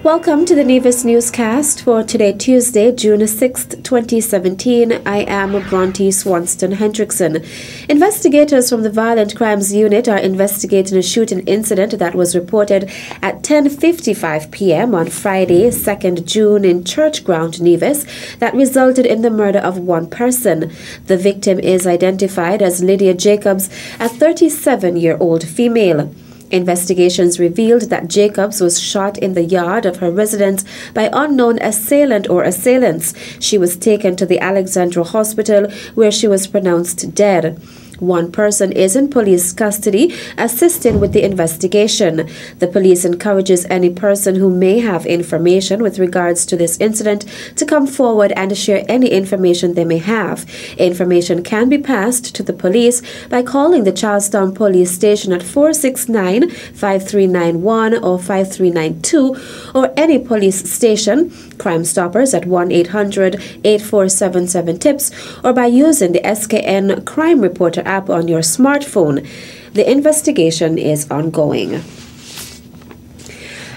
Welcome to the Nevis Newscast for today, Tuesday, June 6th, 2017. I am Bronte Swanston Hendrickson. Investigators from the Violent Crimes Unit are investigating a shooting incident that was reported at 10:55 p.m. on Friday, 2nd June in Church Ground, Nevis, that resulted in the murder of one person. The victim is identified as Lydia Jacobs, a 37-year-old female. Investigations revealed that Jacobs was shot in the yard of her residence by unknown assailant or assailants. She was taken to the Alexandra Hospital where she was pronounced dead. One person is in police custody assisting with the investigation. The police encourages any person who may have information with regards to this incident to come forward and share any information they may have. Information can be passed to the police by calling the Charlestown Police Station at 469-5391 or 5392 or any police station, Crime Stoppers at 1-800-8477-TIPS, or by using the SKN Crime Reporter app on your smartphone. The investigation is ongoing.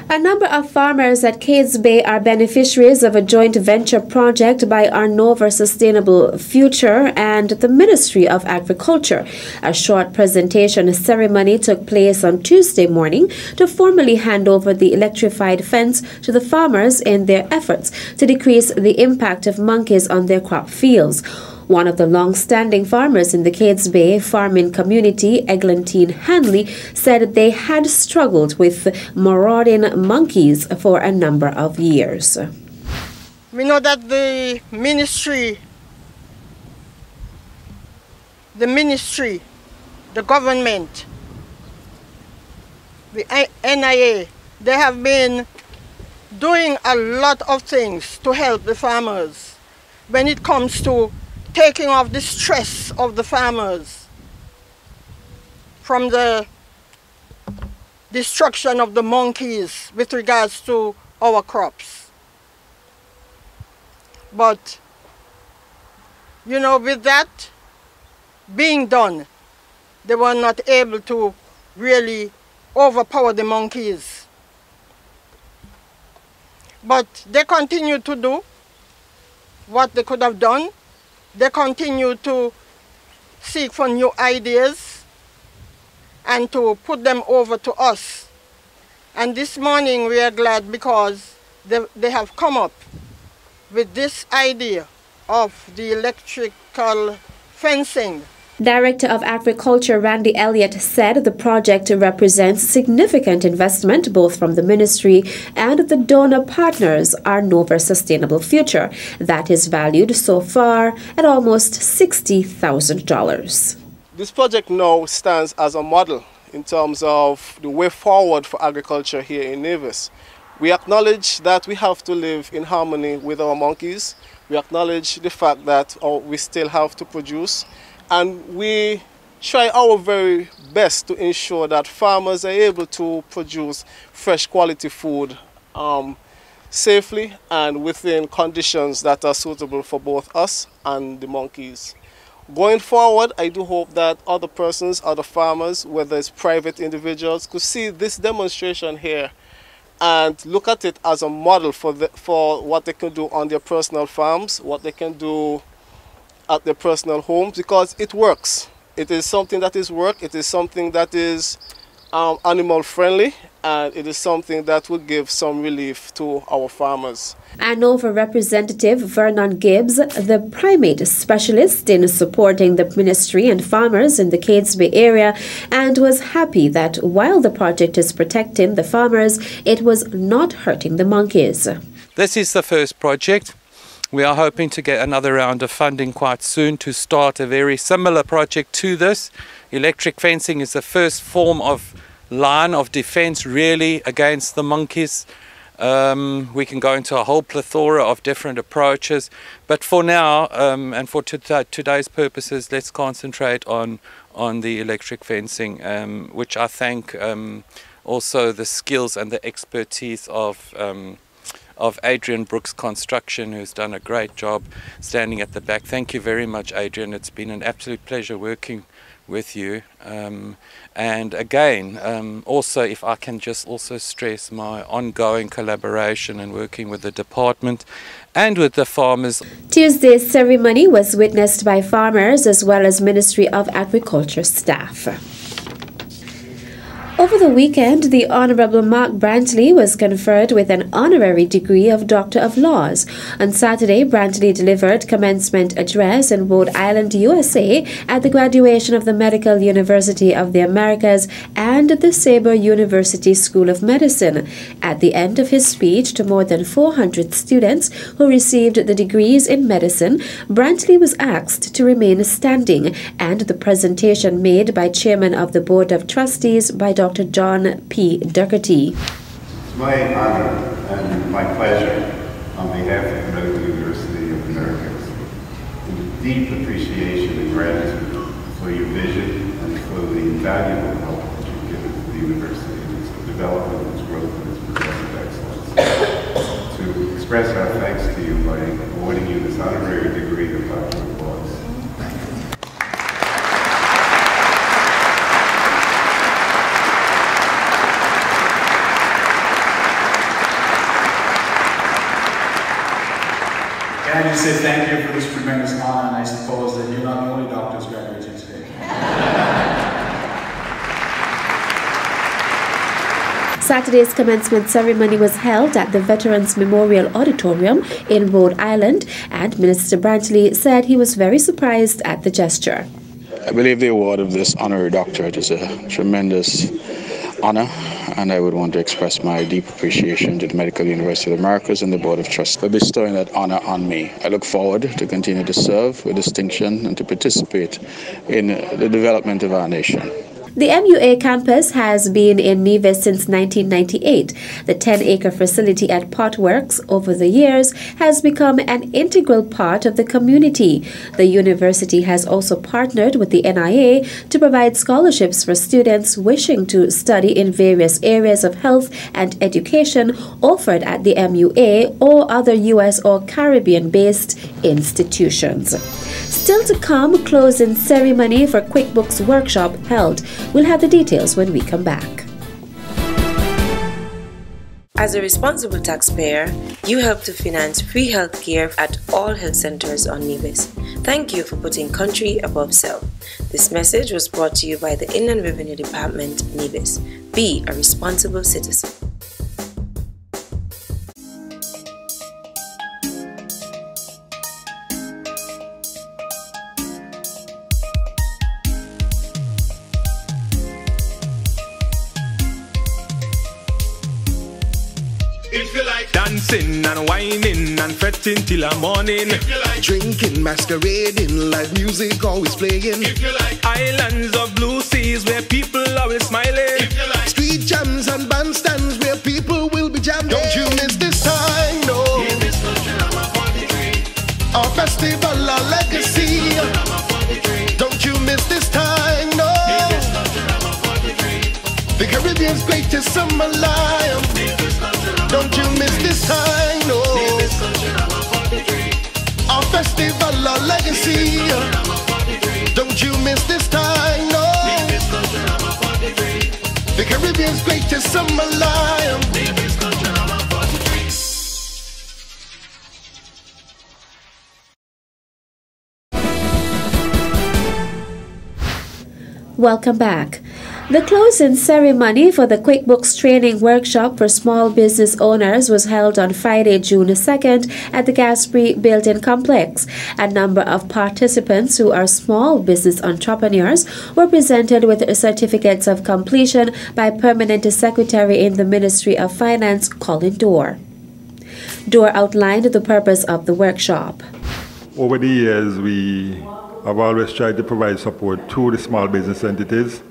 A number of farmers at Cades Bay are beneficiaries of a joint venture project by Arnova Sustainable Future and the Ministry of Agriculture. A short presentation ceremony took place on Tuesday morning to formally hand over the electrified fence to the farmers in their efforts to decrease the impact of monkeys on their crop fields. One of the long-standing farmers in the Cades Bay farming community, Eglantine Hanley, said they had struggled with marauding monkeys for a number of years. We know that the ministry, the government, the NIA, they have been doing a lot of things to help the farmers when it comes to taking off the stress of the farmers from the destruction of the monkeys with regards to our crops. But, you know, with that being done, they were not able to really overpower the monkeys. But they continue to do what they could have done. They continue to seek for new ideas and to put them over to us. And this morning we are glad because they have come up with this idea of the electrical fencing. Director of Agriculture Randy Elliott said the project represents significant investment both from the ministry and the donor partners, Arnova Sustainable Future, that is valued so far at almost $60,000. This project now stands as a model in terms of the way forward for agriculture here in Nevis. We acknowledge that we have to live in harmony with our monkeys. We acknowledge the fact that we still have to produce. And we try our very best to ensure that farmers are able to produce fresh quality food safely and within conditions that are suitable for both us and the monkeys. Going forward, I do hope that other persons, other farmers, whether it's private individuals, could see this demonstration here and look at it as a model for what they can do on their personal farms, what they can do at their personal homes, because it works. It is something that is work, it is something that is animal friendly, and it is something that will give some relief to our farmers. Arnova Representative Vernon Gibbs, the primate specialist in supporting the ministry and farmers in the Cades Bay area, and was happy that while the project is protecting the farmers, it was not hurting the monkeys. This is the first project. We are hoping to get another round of funding quite soon to start a very similar project to this. Electric fencing is the first form of line of defense really against the monkeys. We can go into a whole plethora of different approaches, but for now and for today's purposes, let's concentrate on the electric fencing, which I thank also the skills and the expertise of Adrian Brooks Construction, who's done a great job standing at the back. Thank you very much, Adrian. It's been an absolute pleasure working with you. And again, also if I can just also stress my ongoing collaboration and working with the department and with the farmers. Tuesday's ceremony was witnessed by farmers as well as Ministry of Agriculture staff. Over the weekend, the Honorable Mark Brantley was conferred with an honorary degree of Doctor of Laws. On Saturday, Brantley delivered commencement address in Rhode Island, USA at the graduation of the Medical University of the Americas and the Sabre University School of Medicine. At the end of his speech to more than 400 students who received the degrees in medicine, Brantley was asked to remain standing, and the presentation made by Chairman of the Board of Trustees by Dr. John P. Doherty. It's my honor and my pleasure on behalf of the Medical University of the Americas, with deep appreciation and gratitude for your vision and for the valuable help that you've given to the university in its development, its growth, and its progressive excellence. To express our thanks to you by awarding you this honorary degree of Doctor of Laws. Can I just say thank you for this tremendous honor, and I suppose that you're not the only doctors graduating today. Saturday's commencement ceremony was held at the Veterans Memorial Auditorium in Rhode Island, and Minister Brantley said he was very surprised at the gesture. I believe the award of this honorary doctorate is a tremendous honor, and I would want to express my deep appreciation to the Medical University of the Americas and the Board of Trustees for bestowing that honor on me. I look forward to continue to serve with distinction and to participate in the development of our nation. The MUA campus has been in Nevis since 1998. The 10-acre facility at Potworks over the years has become an integral part of the community. The university has also partnered with the NIA to provide scholarships for students wishing to study in various areas of health and education offered at the MUA or other U.S. or Caribbean-based institutions. Still to come, closing ceremony for QuickBooks workshop held. We'll have the details when we come back. As a responsible taxpayer, you help to finance free health care at all health centers on Nevis. Thank you for putting country above self. This message was brought to you by the Inland Revenue Department, Nevis. Be a responsible citizen. If you like dancing and whining and fretting till the morning, if you like drinking, masquerading, live music always playing, if you like islands of blue seas where people always smiling, if you like street jams and bandstands where people will be jamming, don't you miss this time, no. Nevis Culture, I'm 43. Our festival, our legacy, don't you miss this time, no. Nevis Culture, I'm 43. The Caribbean's greatest summer lion. Don't you miss this time, no. Our festival, our legacy. Don't you miss this time, no. The Caribbean's greatest summer lion. Welcome back. The closing ceremony for the QuickBooks training workshop for small business owners was held on Friday, June 2nd at the Gaspre Building Complex. A number of participants who are small business entrepreneurs were presented with certificates of completion by Permanent Secretary in the Ministry of Finance, Colin Dorr. Dorr outlined the purpose of the workshop. Over the years, we have always tried to provide support to the small business entities.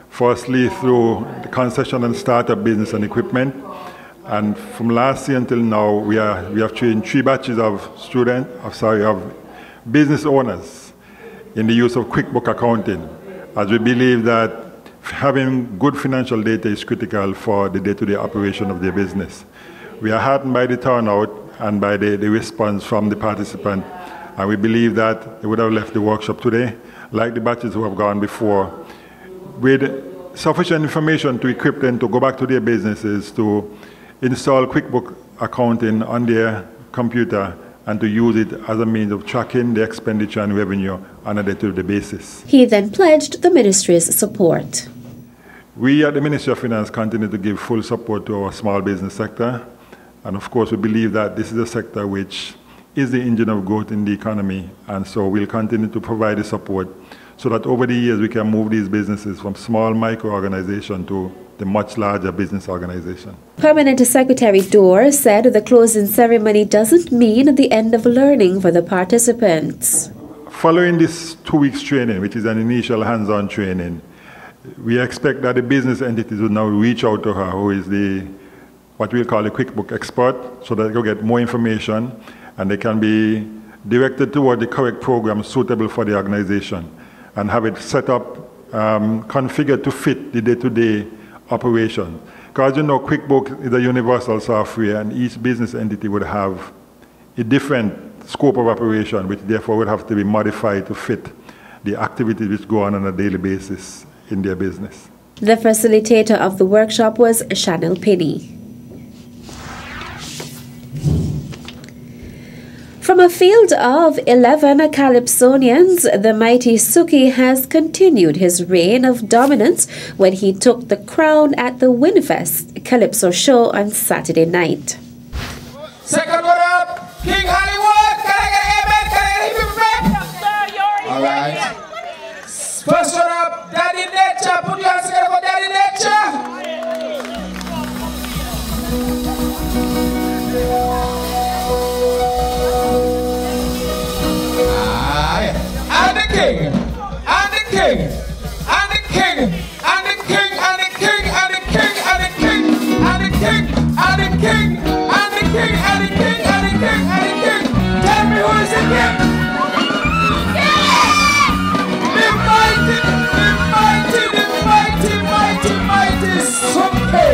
Firstly, through the concession and startup business and equipment. And from last year until now, we have trained 3 batches of business owners in the use of QuickBook accounting, as we believe that having good financial data is critical for the day-to-day operation of their business. We are heartened by the turnout and by the response from the participants And we believe that they would have left the workshop today, like the batches who have gone before, with sufficient information to equip them to go back to their businesses, to install QuickBook accounting on their computer, and to use it as a means of tracking the expenditure and revenue on a day-to-day basis. He then pledged the ministry's support. We at the Ministry of Finance continue to give full support to our small business sector. And of course, we believe that this is a sector which is the engine of growth in the economy. And so we'll continue to provide the support so that over the years we can move these businesses from small micro-organization to the much larger business organization. Permanent Secretary Dorr said the closing ceremony doesn't mean the end of learning for the participants. Following this 2 weeks training, which is an initial hands-on training, we expect that the business entities will now reach out to her, who is the what we'll call a QuickBook expert, so that they'll get more information and they can be directed toward the correct program suitable for the organization and have it set up, configured to fit the day-to-day operation. Because you know, QuickBook is a universal software and each business entity would have a different scope of operation, which therefore would have to be modified to fit the activities which go on a daily basis in their business. The facilitator of the workshop was Chanel Penny. From a field of 11 Calypsonians, the mighty Suki has continued his reign of dominance when he took the crown at the Winfest Calypso show on Saturday night. Second one up, King Hollywood. Can I get amen? All right. First one up, Daddy Nature. Put your hands together for Daddy Nature. And the king, and the king, and the king, and the king, and the king, and the king, and the king, and the king, and the king, and the king, and the king, and the king, and the king. Tell me who is the king? The mighty, the mighty, the mighty, mighty, mighty Suki.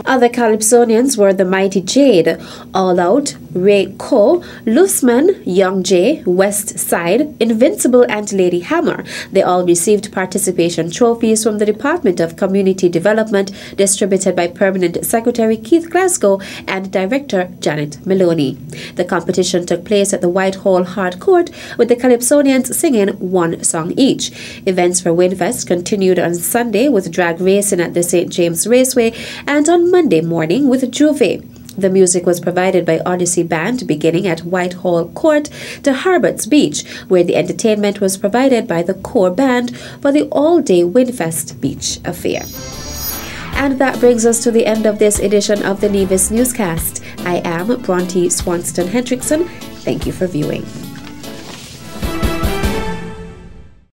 Other Calypsonians were the Mighty Jade, All Out, Ray Ko, Loosman, Young J, West Side, Invincible, and Lady Hammer. They all received participation trophies from the Department of Community Development, distributed by Permanent Secretary Keith Glasgow and Director Janet Maloney. The competition took place at the Whitehall Hard Court, with the Calypsonians singing one song each. Events for Winfest continued on Sunday with drag racing at the St. James Raceway and on Monday morning with Juve. The music was provided by Odyssey Band, beginning at Whitehall Court to Harbott's Beach, where the entertainment was provided by the core band for the all-day Winfest Beach affair. And that brings us to the end of this edition of the Nevis Newscast. I am Bronte Swanston Hendrickson. Thank you for viewing.